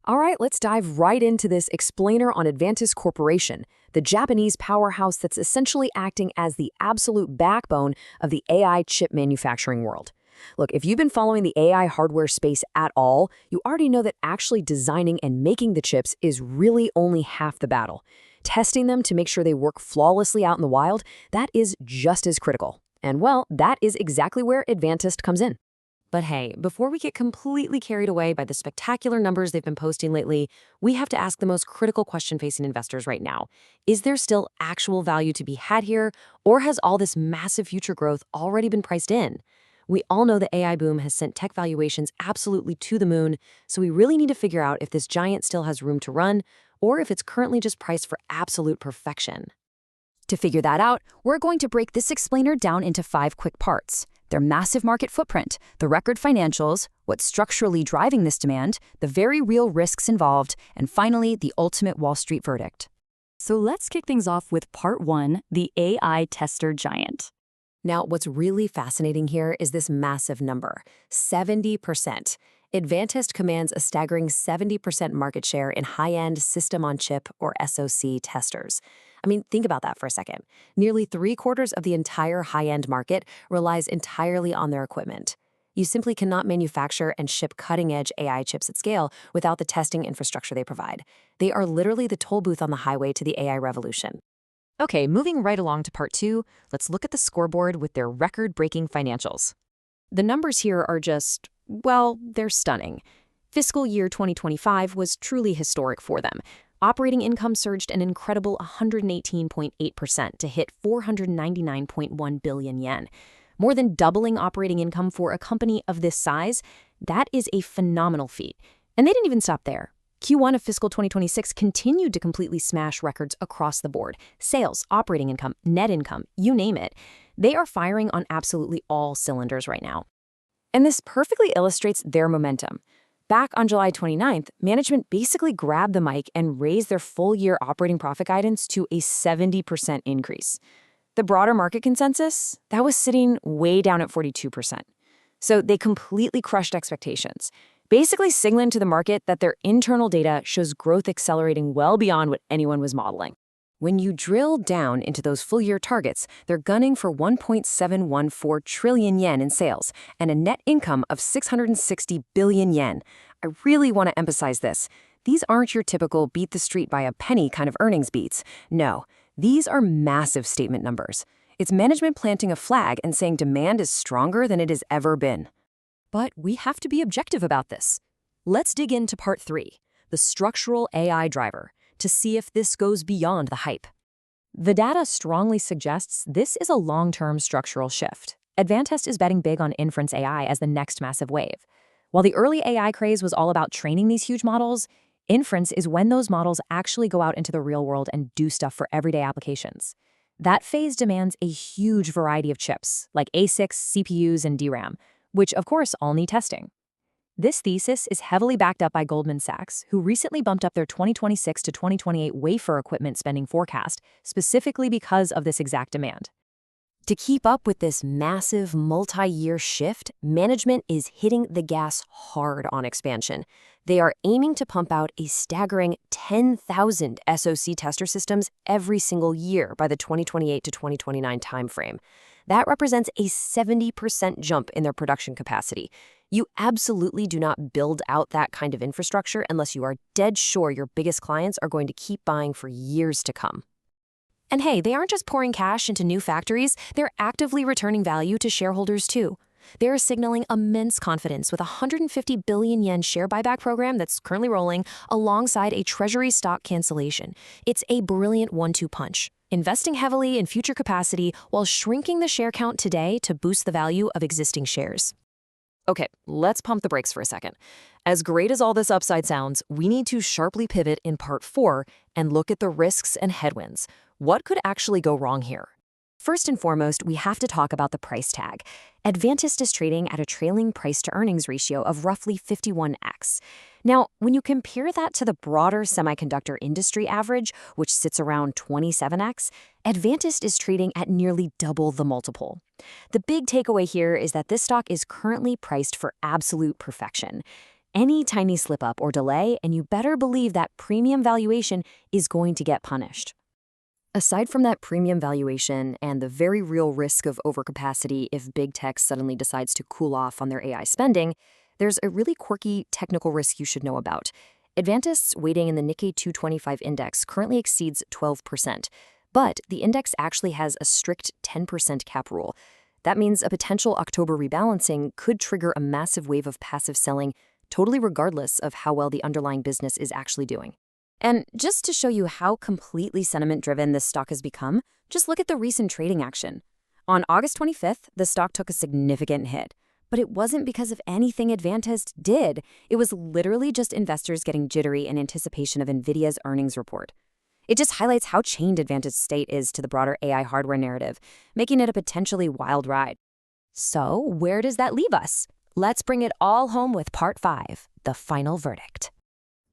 All right, let's dive right into this explainer on Advantest Corporation, the Japanese powerhouse that's essentially acting as the absolute backbone of the AI chip manufacturing world. Look, if you've been following the AI hardware space at all, you already know that actually designing and making the chips is really only half the battle. Testing them to make sure they work flawlessly out in the wild, that is just as critical. And well, that is exactly where Advantest comes in. But hey, before we get completely carried away by the spectacular numbers they've been posting lately, we have to ask the most critical question facing investors right now. Is there still actual value to be had here, or has all this massive future growth already been priced in? We all know the AI boom has sent tech valuations absolutely to the moon, so we really need to figure out if this giant still has room to run, or if it's currently just priced for absolute perfection. To figure that out, we're going to break this explainer down into 5 quick parts: their massive market footprint, the record financials, what's structurally driving this demand, the very real risks involved, and finally, the ultimate Wall Street verdict. So let's kick things off with part 1, the AI tester giant. Now, what's really fascinating here is this massive number, 70%. Advantest commands a staggering 70% market share in high-end system-on-chip, or SoC, testers. I mean, think about that for a second. Nearly 3/4 of the entire high-end market relies entirely on their equipment. You simply cannot manufacture and ship cutting-edge AI chips at scale without the testing infrastructure they provide. They are literally the toll booth on the highway to the AI revolution. Okay, moving right along to part 2, let's look at the scoreboard with their record-breaking financials. The numbers here are just, well, they're stunning. Fiscal year 2025 was truly historic for them. Operating income surged an incredible 118.8% to hit 499.1 billion yen. More than doubling operating income for a company of this size, that is a phenomenal feat. And they didn't even stop there. Q1 of fiscal 2026 continued to completely smash records across the board. Sales, operating income, net income, you name it. They are firing on absolutely all cylinders right now. And this perfectly illustrates their momentum. Back on July 29th, management basically grabbed the mic and raised their full-year operating profit guidance to a 70% increase. The broader market consensus, that was sitting way down at 42%. So they completely crushed expectations, basically signaling to the market that their internal data shows growth accelerating well beyond what anyone was modeling. When you drill down into those full-year targets, they're gunning for 1.714 trillion yen in sales and a net income of 660 billion yen. I really want to emphasize this. These aren't your typical beat the street by a penny kind of earnings beats. No, these are massive statement numbers. It's management planting a flag and saying demand is stronger than it has ever been. But we have to be objective about this. Let's dig into part 3, the structural AI driver, to see if this goes beyond the hype. The data strongly suggests this is a long-term structural shift. Advantest is betting big on inference AI as the next massive wave. While the early AI craze was all about training these huge models, inference is when those models actually go out into the real world and do stuff for everyday applications. That phase demands a huge variety of chips, like ASICs, CPUs, and DRAM, which of course all need testing. This thesis is heavily backed up by Goldman Sachs, who recently bumped up their 2026 to 2028 wafer equipment spending forecast, specifically because of this exact demand. To keep up with this massive multi-year shift, management is hitting the gas hard on expansion. They are aiming to pump out a staggering 10,000 SoC tester systems every single year by the 2028 to 2029 timeframe. That represents a 70% jump in their production capacity. You absolutely do not build out that kind of infrastructure unless you are dead sure your biggest clients are going to keep buying for years to come. And hey, they aren't just pouring cash into new factories, they're actively returning value to shareholders too. They're signaling immense confidence with a 150 billion yen share buyback program that's currently rolling alongside a treasury stock cancellation. It's a brilliant 1-2 punch, investing heavily in future capacity while shrinking the share count today to boost the value of existing shares. Okay, let's pump the brakes for a second. As great as all this upside sounds, we need to sharply pivot in part 4 and look at the risks and headwinds. What could actually go wrong here? First and foremost, we have to talk about the price tag. Advantest is trading at a trailing price-to-earnings ratio of roughly 51x. Now, when you compare that to the broader semiconductor industry average, which sits around 27x, Advantest is trading at nearly double the multiple. The big takeaway here is that this stock is currently priced for absolute perfection. Any tiny slip-up or delay, and you better believe that premium valuation is going to get punished. Aside from that premium valuation and the very real risk of overcapacity if big tech suddenly decides to cool off on their AI spending, there's a really quirky technical risk you should know about. Advantest's weighting in the Nikkei 225 index currently exceeds 12%, but the index actually has a strict 10% cap rule. That means a potential October rebalancing could trigger a massive wave of passive selling, totally regardless of how well the underlying business is actually doing. And just to show you how completely sentiment-driven this stock has become, just look at the recent trading action. On August 25th, the stock took a significant hit. But it wasn't because of anything Advantest did. It was literally just investors getting jittery in anticipation of NVIDIA's earnings report. It just highlights how chained Advantest's state is to the broader AI hardware narrative, making it a potentially wild ride. So, where does that leave us? Let's bring it all home with Part 5, the final verdict.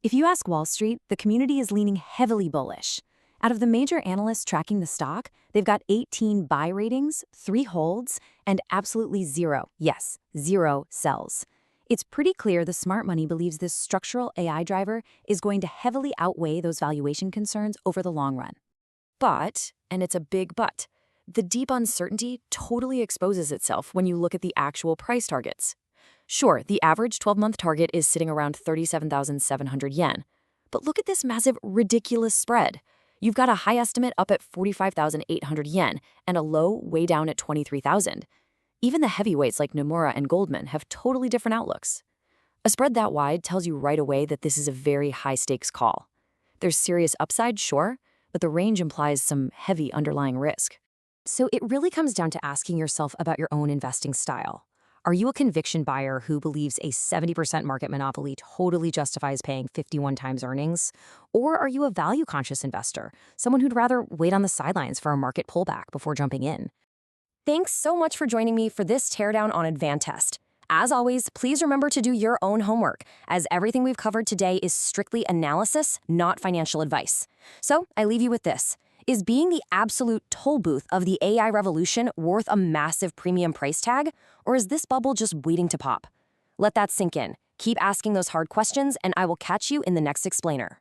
If you ask Wall Street, the community is leaning heavily bullish. Out of the major analysts tracking the stock, they've got 18 buy ratings, 3 holds, and absolutely zero, yes, zero sells. It's pretty clear the smart money believes this structural AI driver is going to heavily outweigh those valuation concerns over the long run. But, and it's a big but, the deep uncertainty totally exposes itself when you look at the actual price targets. Sure, the average 12-month target is sitting around 37,700 yen. But look at this massive, ridiculous spread. You've got a high estimate up at 45,800 yen and a low way down at 23,000. Even the heavyweights like Nomura and Goldman have totally different outlooks. A spread that wide tells you right away that this is a very high-stakes call. There's serious upside, sure, but the range implies some heavy underlying risk. So it really comes down to asking yourself about your own investing style. Are you a conviction buyer who believes a 70% market monopoly totally justifies paying 51 times earnings? Or are you a value-conscious investor, someone who'd rather wait on the sidelines for a market pullback before jumping in? Thanks so much for joining me for this teardown on Advantest. As always, please remember to do your own homework, as everything we've covered today is strictly analysis, not financial advice. So I leave you with this. Is being the absolute toll booth of the AI revolution worth a massive premium price tag? Or is this bubble just waiting to pop? Let that sink in. Keep asking those hard questions, and I will catch you in the next explainer.